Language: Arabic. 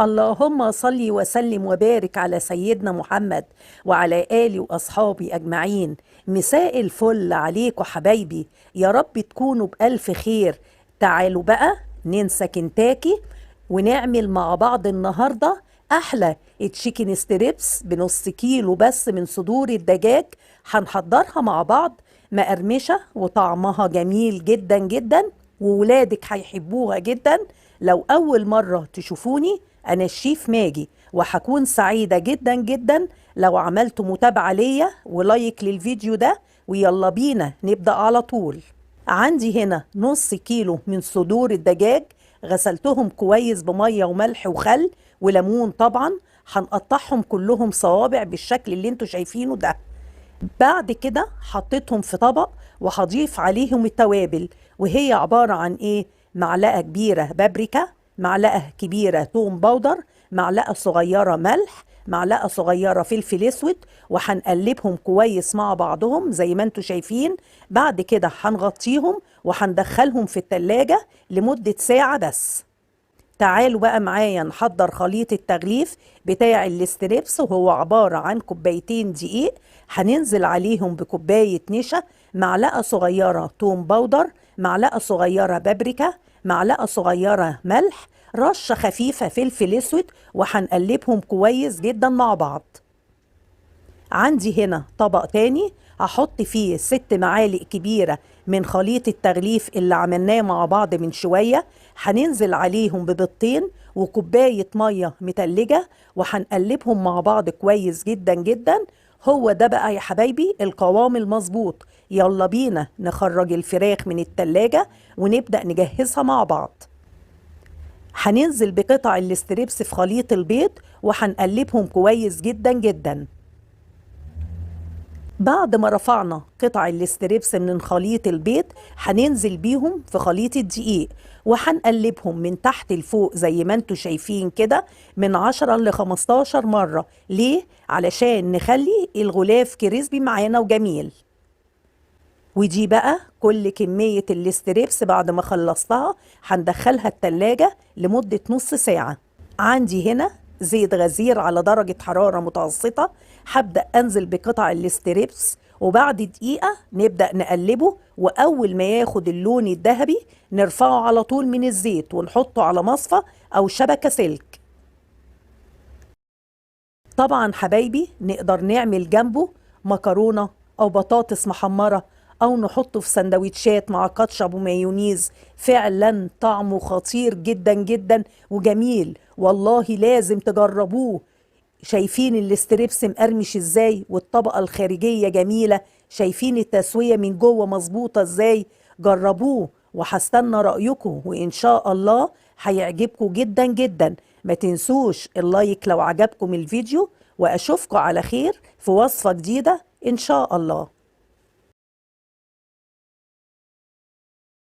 اللهم صل وسلم وبارك على سيدنا محمد وعلى آله وأصحابه أجمعين. مساء الفل عليكم حبايبي، يا رب تكونوا بألف خير. تعالوا بقى ننسى كنتاكي ونعمل مع بعض النهاردة أحلى تشيكن ستريبس بنص كيلو بس من صدور الدجاج. هنحضرها مع بعض مقرمشة وطعمها جميل جدا جدا، وولادك هيحبوها جدا. لو أول مرة تشوفوني أنا الشيف ماجي، وهكون سعيدة جدا جدا لو عملتوا متابعة ليا ولايك للفيديو ده. ويلا بينا نبدأ على طول. عندي هنا نص كيلو من صدور الدجاج، غسلتهم كويس بمية وملح وخل وليمون. طبعا هنقطعهم كلهم صوابع بالشكل اللي انتوا شايفينه ده. بعد كده حطيتهم في طبق وهضيف عليهم التوابل، وهي عبارة عن ايه؟ معلقة كبيرة بابريكا، معلقة كبيرة توم باودر، معلقة صغيرة ملح، معلقة صغيرة فلفل اسود، وهنقلبهم كويس مع بعضهم زي ما انتوا شايفين. بعد كده هنغطيهم وهندخلهم في التلاجة لمدة ساعة بس. تعالوا بقى معايا نحضر خليط التغليف بتاع الاستريبس، وهو عبارة عن كوبايتين دقيق هننزل عليهم بكوباية نشا، معلقة صغيرة توم باودر، معلقة صغيرة بابريكا، معلقة صغيرة ملح، رشة خفيفة فلفل اسود، وهنقلبهم كويس جدا مع بعض. عندي هنا طبق تاني هحط فيه 6 معالق كبيرة من خليط التغليف اللي عملناه مع بعض من شوية. هننزل عليهم ببيضتين وكوباية مية متلجة، وهنقلبهم مع بعض كويس جدا جدا. هو ده بقى يا حبايبي القوام المظبوط. يلا بينا نخرج الفراخ من التلاجة ونبدأ نجهزها مع بعض. هننزل بقطع الاستريبس في خليط البيض وهنقلبهم كويس جدا جدا. بعد ما رفعنا قطع الاستريبس من خليط البيض هننزل بيهم في خليط الدقيق، وهنقلبهم من تحت لفوق زي ما انتوا شايفين كده من 10 ل 15 مرة. ليه؟ علشان نخلي الغلاف كريسبي معانا وجميل. ودي بقى كل كمية الاستريبس بعد ما خلصتها هندخلها التلاجة لمدة نص ساعة. عندي هنا زيت غزير على درجة حرارة متوسطة، هبدأ أنزل بقطع الاستريبس، وبعد دقيقة نبدأ نقلبه، وأول ما ياخد اللون الذهبي نرفعه على طول من الزيت ونحطه على مصفى أو شبكة سلك. طبعا حبايبي نقدر نعمل جنبه مكرونة أو بطاطس محمرة، أو نحطه في سندوتشات مع كاتشب ومايونيز. فعلا طعمه خطير جدا جدا وجميل، والله لازم تجربوه. شايفين الاستريبس مقرمش ازاي، والطبقة الخارجية جميلة؟ شايفين التسوية من جوه مظبوطة ازاي؟ جربوه وهستنى رأيكم، وإن شاء الله هيعجبكم جدا جدا. ما تنسوش اللايك لو عجبكم الفيديو، وأشوفكم على خير في وصفة جديدة إن شاء الله.